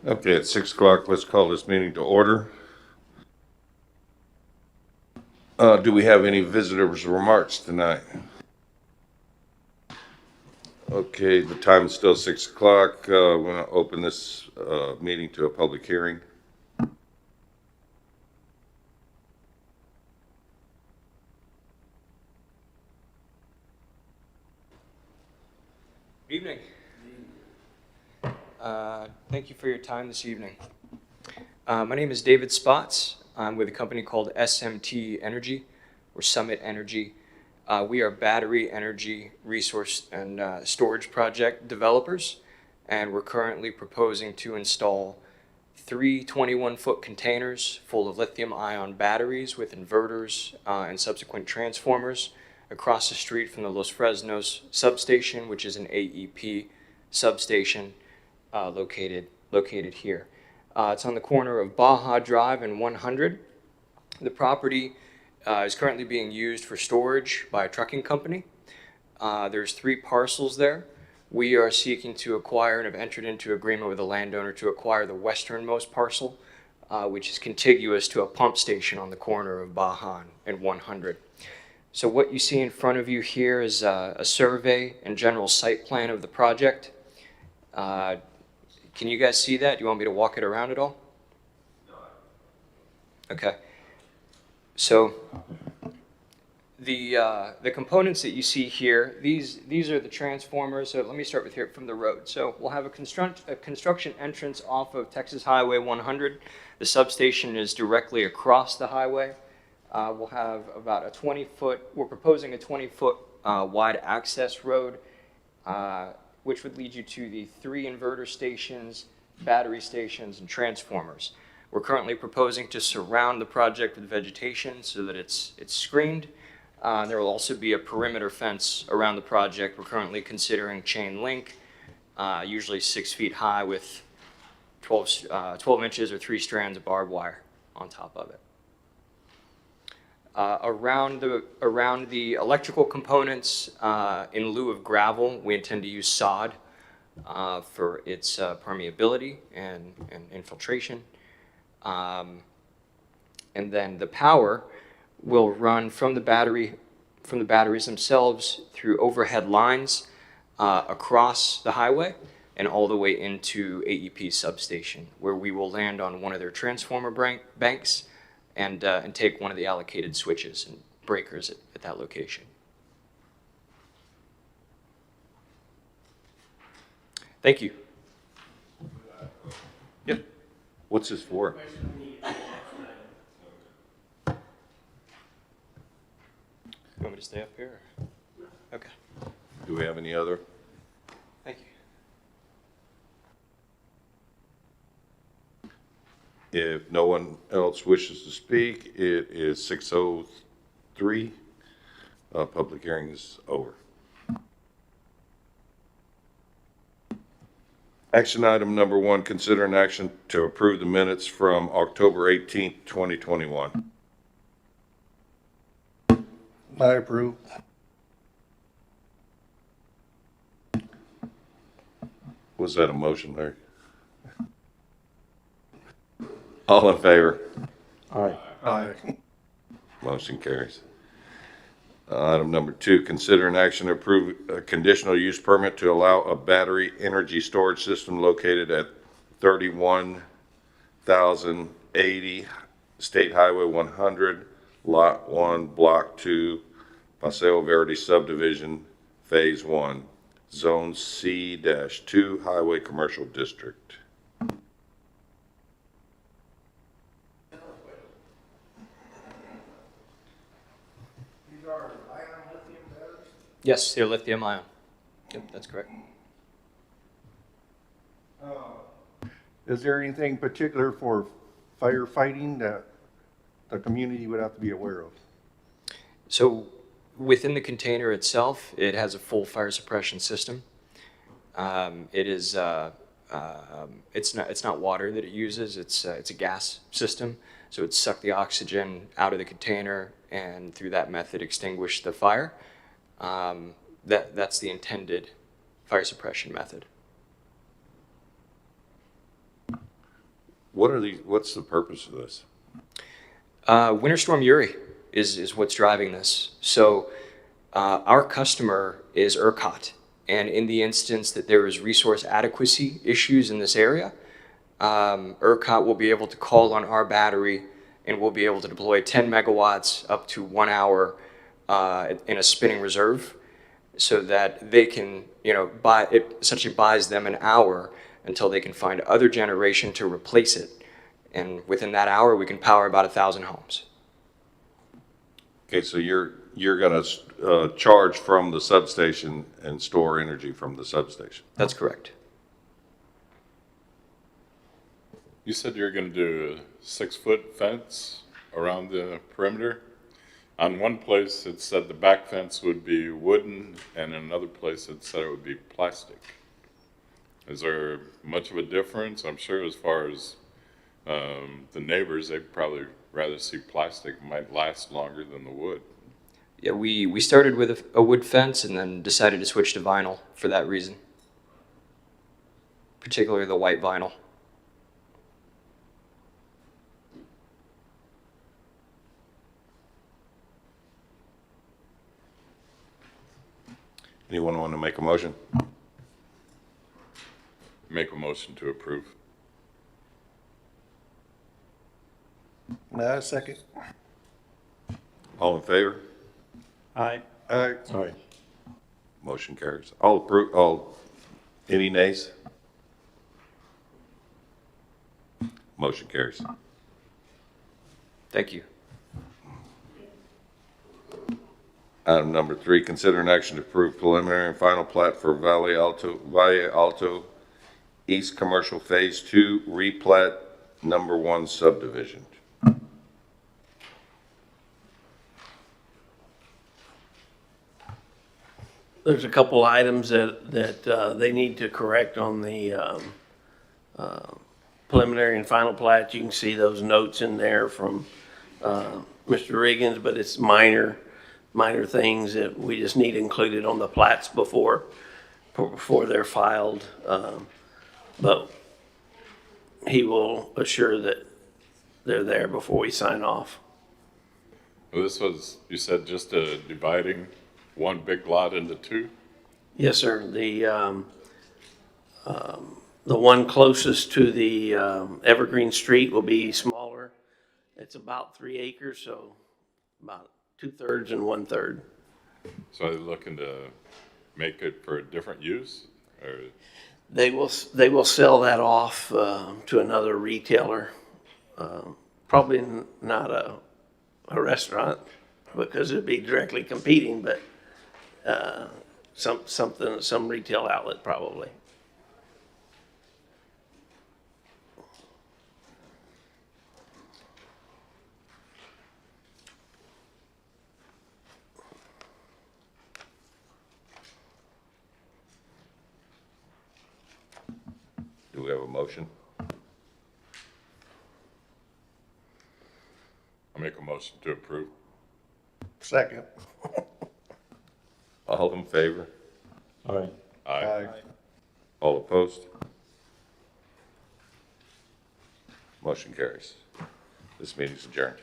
Okay, at 6 o'clock, let's call this meeting to order. Do we have any visitors' remarks tonight? Okay, the time is still 6 o'clock. We're going to open this meeting to a public hearing. Evening. Thank you for your time this evening. My name is David Spots. I'm with a company called SMT Energy, or Summit Energy. We are battery energy resource and storage project developers, and we're currently proposing to install 3 21-foot containers full of lithium-ion batteries with inverters and subsequent transformers across the street from the Los Fresnos substation, which is an AEP substation located here. It's on the corner of Baja Drive and 100. The property is currently being used for storage by a trucking company. There's 3 parcels there. We are seeking to acquire and have entered into agreement with the landowner to acquire the westernmost parcel, which is contiguous to a pump station on the corner of Baja and 100. So what you see in front of you here is a survey and general site plan of the project. Can you guys see that? Do you want me to walk it around at all? Okay. So the components that you see here, these are the transformers. So let me start with here from the road. So we'll have a construction entrance off of Texas Highway 100. The substation is directly across the highway. We'll have about a 20-foot, we're proposing a 20-foot wide access road, which would lead you to the 3 inverter stations, battery stations, and transformers. We're currently proposing to surround the project with vegetation so that it's screened. There will also be a perimeter fence around the project. We're currently considering chain link, usually 6 feet high with 12 inches or 3 strands of barbed wire on top of it. Around the electrical components, in lieu of gravel, we intend to use sod for its permeability and infiltration. And then the power will run from the batteries themselves through overhead lines across the highway and all the way into AEP substation, where we will land on one of their transformer banks and take one of the allocated switches and breakers at that location. Thank you. Yep. What's this for? You want me to stay up here? Okay. Do we have any other? Thank you. If no one else wishes to speak, it is 6:03. Public hearing is over. Action item number 1, consider an action to approve the minutes from October 18th, 2021. I approve. Was that a motion, Larry? All in favor? Aye. Aye. Motion carries. Item number 2, consider an action to approve a conditional use permit to allow a battery energy storage system located at 31,080 State Highway 100, Lot 1, Block 2, Paseo Verde Subdivision, Phase 1, Zone C-2, Highway Commercial District. Yes, they're lithium ion. Yep, that's correct. Is there anything particular for firefighting that the community would have to be aware of? So within the container itself, it has a full fire suppression system. It's not water that it uses. It's a gas system. So it sucks the oxygen out of the container and through that method extinguish the fire. That's the intended fire suppression method. what's the purpose of this? Winter Storm Uri is what's driving this. So our customer is ERCOT, and in the instance that there is resource adequacy issues in this area, ERCOT will be able to call on our battery, and we'll be able to deploy 10 megawatts up to 1 hour in a spinning reserve, so that they can, it essentially buys them an hour until they can find other generation to replace it. And within that hour, we can power about 1,000 homes. Okay, so you're gonna charge from the substation and store energy from the substation. That's correct. You said you're gonna do a 6-foot fence around the perimeter? On one place, it said the back fence would be wooden, and in another place, it said it would be plastic. Is there much of a difference? I'm sure as far as the neighbors, they'd probably rather see plastic, might last longer than the wood. Yeah, we started with a wood fence and then decided to switch to vinyl for that reason, particularly the white vinyl. Anyone want to make a motion? Make a motion to approve. Second. All in favor? Aye. Sorry. Motion carries. Any nays? Motion carries. Thank you. Item number 3, consider an action to approve preliminary and final plat for Valle Alto East Commercial Phase 2 replat number 1 subdivision. There's a couple items that they need to correct on the preliminary and final plat. You can see those notes in there from Mr. Riggins, but it's minor things that we just need included on the plats before they're filed. But he will assure that they're there before we sign off. Well, this was, you said, just dividing one big lot into 2? Yes, sir. The one closest to the Evergreen Street will be smaller. It's about 3 acres, so about 2/3 and 1/3. So are they looking to make it for a different use, or? They will sell that off to another retailer. Probably not a restaurant, because it'd be directly competing, but some retail outlet probably. Do we have a motion? I'll make a motion to approve. Second. All in favor? All right. Aye. All opposed? Motion carries. This meeting is adjourned.